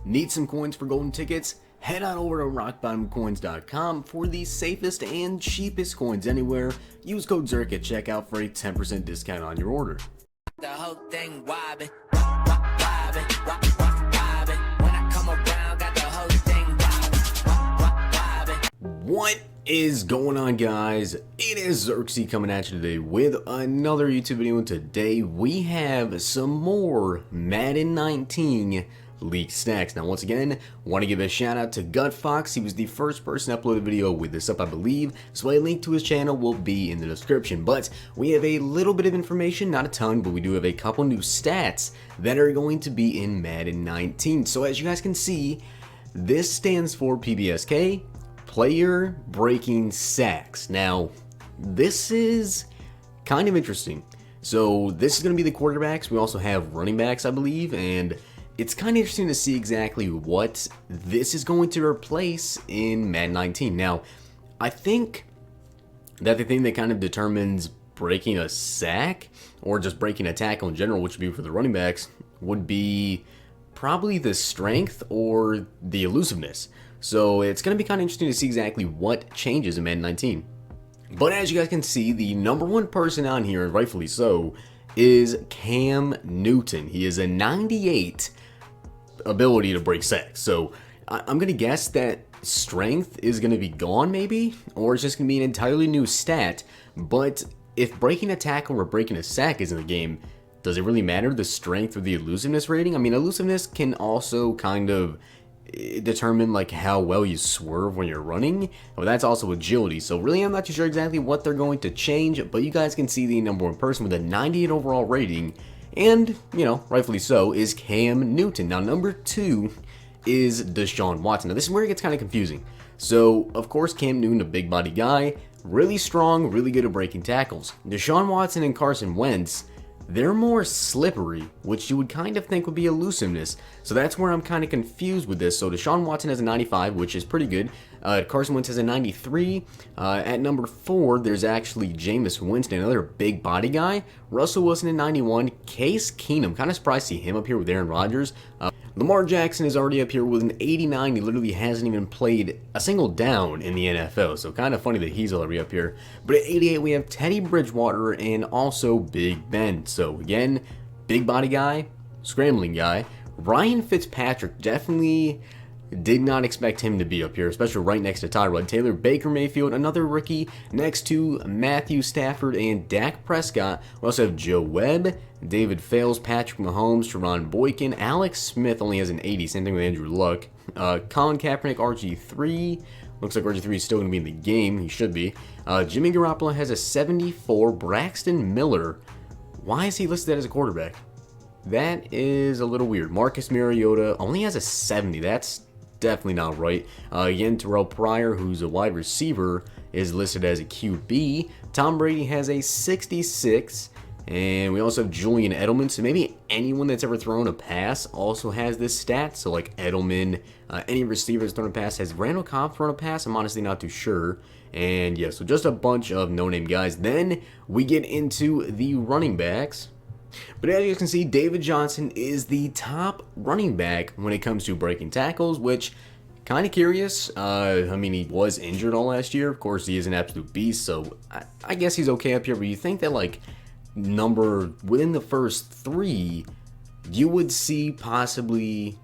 Need some coins for golden tickets? Head on over to rockbottomcoins.com for the safest and cheapest coins anywhere. Use code ZERK at checkout for a 10% discount on your order. The whole thing wobbin', wobbin', wobbin'. When I come around, got the whole thing wobbin'. What is going on, guys? It is Xerxes coming at you today with another YouTube video, and today we have some more Madden 19 leaked stacks. Now, once again, want to give a shout out to GutFox. He was the first person to upload a video with this up, I believe, so a link to his channel will be in the description. But we have a little bit of information, not a ton, but we do have a couple new stats that are going to be in Madden 19. So as you guys can see, this stands for PBSK, Player Breaking Sacks. Now, this is kind of interesting. So this is going to be the quarterbacks. We also have running backs, I believe, and it's kind of interesting to see exactly what this is going to replace in Madden 19. Now, I think that the thing that kind of determines breaking a sack or just breaking a tackle in general, which would be for the running backs, would be probably the strength or the elusiveness. So it's going to be kind of interesting to see exactly what changes in Madden 19. But as you guys can see, the number one person on here, and rightfully so, is Cam Newton. He is a 98 ability to break sacks. So I'm going to guess that strength is going to be gone maybe, or it's just going to be an entirely new stat. But if breaking a tackle or breaking a sack is in the game, does it really matter, the strength or the elusiveness rating? I mean, elusiveness can also kind of determine like how well you swerve when you're running. Well, that's also agility. So really, I'm not too sure exactly what they're going to change, but you guys can see the number one person with a 98 overall rating, and, you know, rightfully so, is Cam Newton. Now, number two is Deshaun Watson. Now, this is where it gets kind of confusing. So, of course, Cam Newton, a big body guy, really strong, really good at breaking tackles. Deshaun Watson and Carson Wentz, they're more slippery, which you would kind of think would be elusiveness. So that's where I'm kind of confused with this. So Deshaun Watson has a 95, which is pretty good. Carson Wentz has a 93. At number 4, there's actually Jameis Winston, another big body guy. Russell Wilson at 91. Case Keenum, kind of surprised to see him up here with Aaron Rodgers. Lamar Jackson is already up here with an 89. He literally hasn't even played a single down in the NFL, so kind of funny that he's already up here. But at 88, we have Teddy Bridgewater and also Big Ben. So again, big body guy, scrambling guy. Ryan Fitzpatrick, definitely did not expect him to be up here, especially right next to Tyrod Taylor. Baker Mayfield, another rookie, next to Matthew Stafford and Dak Prescott. We also have Joe Webb, David Fales, Patrick Mahomes, Teron Boykin. Alex Smith only has an 80, same thing with Andrew Luck. Colin Kaepernick, RG3. Looks like RG3 is still going to be in the game. He should be. Jimmy Garoppolo has a 74. Braxton Miller, why is he listed as a quarterback? That is a little weird. Marcus Mariota only has a 70. That's definitely not right. Again, Terrell Pryor, who's a wide receiver, is listed as a QB. Tom Brady has a 66. And we also have Julian Edelman. So maybe anyone that's ever thrown a pass also has this stat. So like Edelman, any receiver that's thrown a pass. Has Randall Cobb thrown a pass? I'm honestly not too sure. And yeah, so just a bunch of no-name guys. Then we get into the running backs. But as you can see, David Johnson is the top running back when it comes to breaking tackles, which kind of curious. I mean, he was injured all last year. Of course, he is an absolute beast, so I guess he's okay up here. But you think that like within the first 3, you would see possibly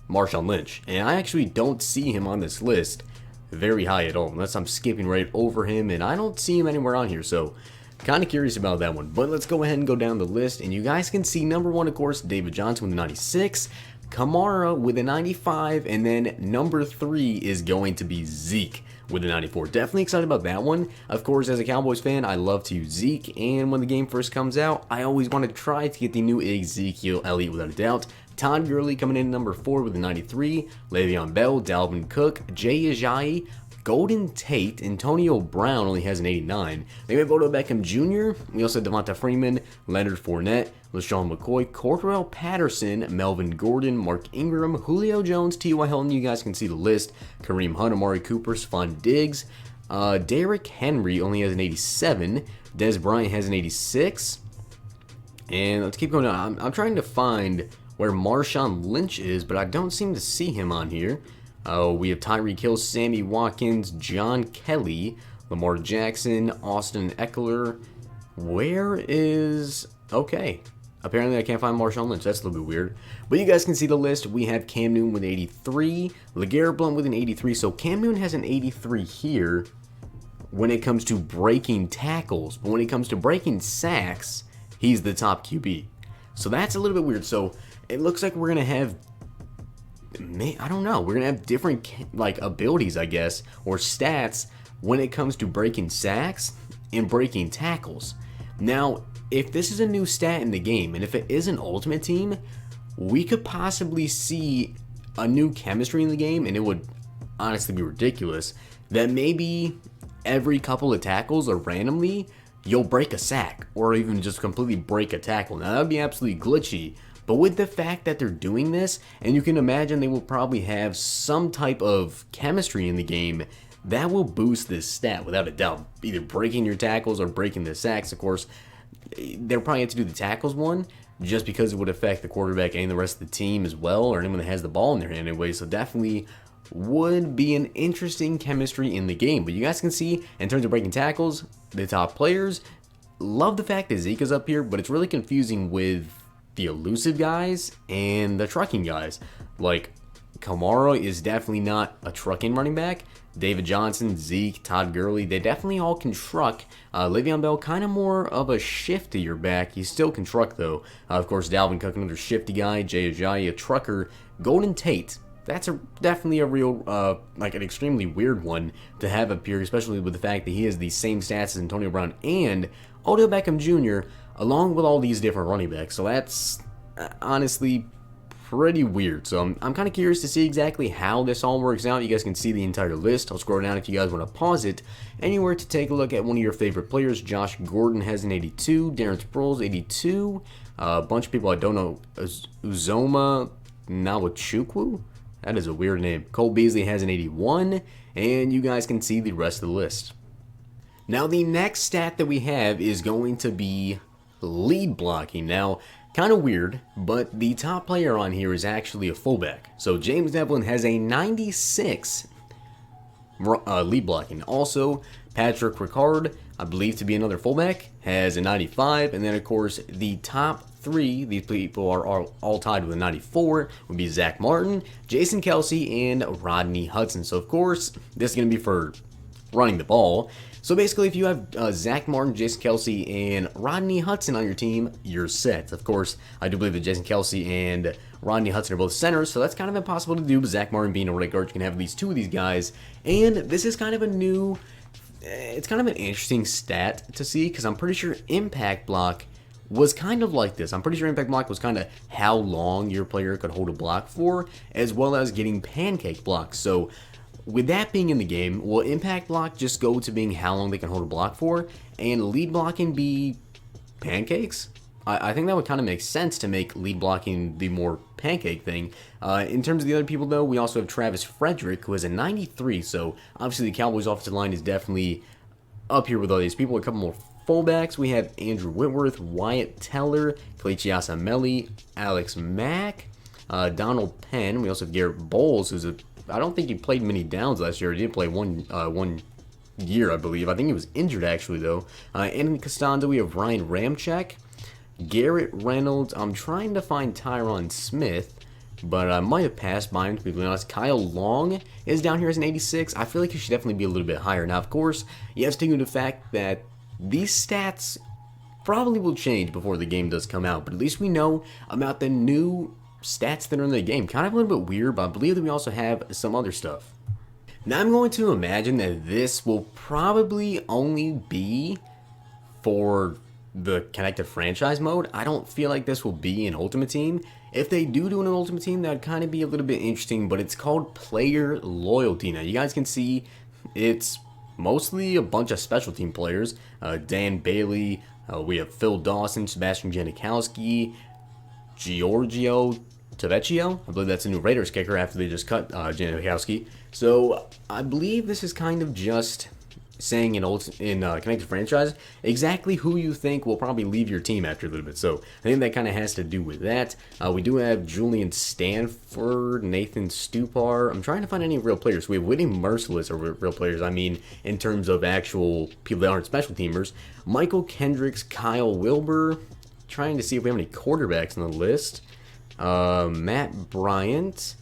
Marshawn Lynch, and I actually don't see him on this list very high at all, unless I'm skipping right over him, and I don't see him anywhere on here. So kind of curious about that one. But let's go ahead and go down the list, and you guys can see number 1, of course, David Johnson with a 96, Kamara with a 95, and then number 3 is going to be Zeke with a 94. Definitely excited about that one. Of course, as a Cowboys fan, I love to use Zeke, and when the game first comes out, I always want to try to get the new Ezekiel Elliott without a doubt. Todd Gurley coming in number 4 with a 93, Le'Veon Bell, Dalvin Cook, Jay Ajayi, Golden Tate, Antonio Brown only has an 89. Then we have Odell Beckham Jr. We also have Devonta Freeman, Leonard Fournette, LaShawn McCoy, Cordarrelle Patterson, Melvin Gordon, Mark Ingram, Julio Jones, T.Y. Hilton. You guys can see the list. Kareem Hunt, Amari Cooper, Stephon Diggs. Derrick Henry only has an 87. Dez Bryant has an 86. And let's keep going down. I'm trying to find where Marshawn Lynch is, but I don't seem to see him on here. We have Tyreek Hill, Sammy Watkins, John Kelly, Lamar Jackson, Austin Eckler. Where is... Okay. Apparently I can't find Marshawn Lynch. That's a little bit weird. But you guys can see the list. We have Cam Newton with 83. LeGarrette Blount with an 83. So Cam Newton has an 83 here when it comes to breaking tackles. But when it comes to breaking sacks, he's the top QB. So that's a little bit weird. So it looks like we're going to have... I don't know. We're going to have different like abilities, I guess, or stats when it comes to breaking sacks and breaking tackles. Now, if this is a new stat in the game, and if it is an Ultimate Team, we could possibly see a new chemistry in the game, and it would honestly be ridiculous, that maybe every couple of tackles or randomly, you'll break a sack, or even just completely break a tackle. Now, that would be absolutely glitchy, but with the fact that they're doing this, and you can imagine they will probably have some type of chemistry in the game, that will boost this stat without a doubt. Either breaking your tackles or breaking the sacks, of course. They'll probably have to do the tackles one just because it would affect the quarterback and the rest of the team as well, or anyone that has the ball in their hand anyway. So definitely would be an interesting chemistry in the game. But you guys can see, in terms of breaking tackles, the top players, love the fact that Zeke is up here, but it's really confusing with the elusive guys and the trucking guys. Like, Kamara is definitely not a trucking running back. David Johnson, Zeke, Todd Gurley, they definitely all can truck. Le'Veon Bell, kind of more of a shifty your back. He still can truck, though. Of course, Dalvin Cook, another shifty guy. Jay Ajayi, a trucker. Golden Tate, that's definitely a real, like an extremely weird one to have up here, especially with the fact that he has the same stats as Antonio Brown and Odell Beckham Jr., along with all these different running backs. So that's honestly pretty weird. So I'm kind of curious to see exactly how this all works out. You guys can see the entire list. I'll scroll down if you guys want to pause it anywhere to take a look at one of your favorite players. Josh Gordon has an 82. Darren Sproles 82. A bunch of people I don't know. Uzoma Nawachukwu. That is a weird name. Cole Beasley has an 81. And you guys can see the rest of the list. Now the next stat that we have is going to be lead blocking. Now, kind of weird, but the top player on here is actually a fullback. So James Devlin has a 96 lead blocking. Also, Patrick Ricard, I believe to be another fullback, has a 95. And then, of course, the top three, these people are all tied with a 94, would be Zach Martin, Jason Kelsey, and Rodney Hudson. So, of course, this is going to be for running the ball. So basically, if you have Zach Martin, Jason Kelsey, and Rodney Hudson on your team, you're set. Of course, I do believe that Jason Kelsey and Rodney Hudson are both centers, so that's kind of impossible to do, but Zach Martin being a right guard, you can have at least two of these guys. And this is kind of a new, it's kind of an interesting stat to see, because I'm pretty sure impact block was kind of like this. I'm pretty sure impact block was kind of how long your player could hold a block for, as well as getting pancake blocks. So with that being in the game, will impact block just go to being how long they can hold a block for, and lead blocking be pancakes? I think that would kind of make sense to make lead blocking the more pancake thing. In terms of the other people, though, we also have Travis Frederick, who has a 93, so obviously the Cowboys' offensive line is definitely up here with all these people. A couple more fullbacks. We have Andrew Whitworth, Wyatt Teller, Kelechi Osemele, Alex Mack, Donald Penn. We also have Garrett Bowles, who's I don't think he played many downs last year. He did play one year, I believe. I think he was injured, actually, though. In Costanza, we have Ryan Ramczyk, Garrett Reynolds. I'm trying to find Tyron Smith, but I might have passed by him, to be honest. Kyle Long is down here as an 86. I feel like he should definitely be a little bit higher. Now, of course, you have to take into the fact that these stats probably will change before the game does come out, but at least we know about the new stats that are in the game. Kind of a little bit weird, but I believe that we also have some other stuff. Now I'm going to imagine that this will probably only be for the connected franchise mode. I don't feel like this will be an Ultimate Team. If they do an Ultimate Team, that would kind of be a little bit interesting, but it's called Player Loyalty. Now you guys can see it's mostly a bunch of special team players. Dan Bailey, we have Phil Dawson, Sebastian Janikowski, Giorgio Tavecchio. I believe that's a new Raiders kicker after they just cut Janikowski. So I believe this is kind of just saying in Connected Franchise exactly who you think will probably leave your team after a little bit. So I think that kind of has to do with that. We do have Julian Stanford, Nathan Stupar. I'm trying to find any real players. We have Whitney Merciless are real players. I mean, in terms of actual people that aren't special teamers. Michael Kendricks, Kyle Wilbur. Trying to see if we have any quarterbacks on the list. Matt Bryant,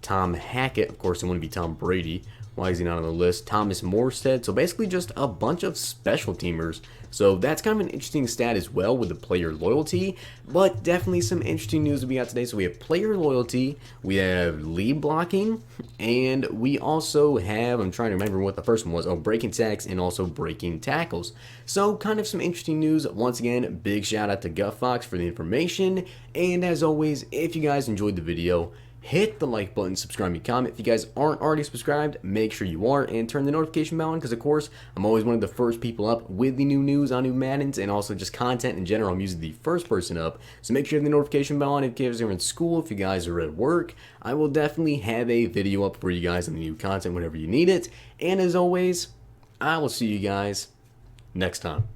Tom Hackett. Of course, it wouldn't be Tom Brady. Why is he not on the list? Thomas Morstead. So basically just a bunch of special teamers. So that's kind of an interesting stat as well with the player loyalty. But definitely some interesting news we got today. So we have player loyalty, we have lead blocking, and we also have, I'm trying to remember what the first one was, breaking sacks and also breaking tackles. So kind of some interesting news. Once again, big shout out to GutFox for the information. And as always, if you guys enjoyed the video, hit the like button, subscribe, and comment. If you guys aren't already subscribed, make sure you are, and turn the notification bell on, because of course, I'm always one of the first people up with the new news on new Maddens, and also just content in general. I'm usually the first person up, so make sure you have the notification bell on. If you guys are in school, if you guys are at work, I will definitely have a video up for you guys on the new content whenever you need it. And as always, I will see you guys next time.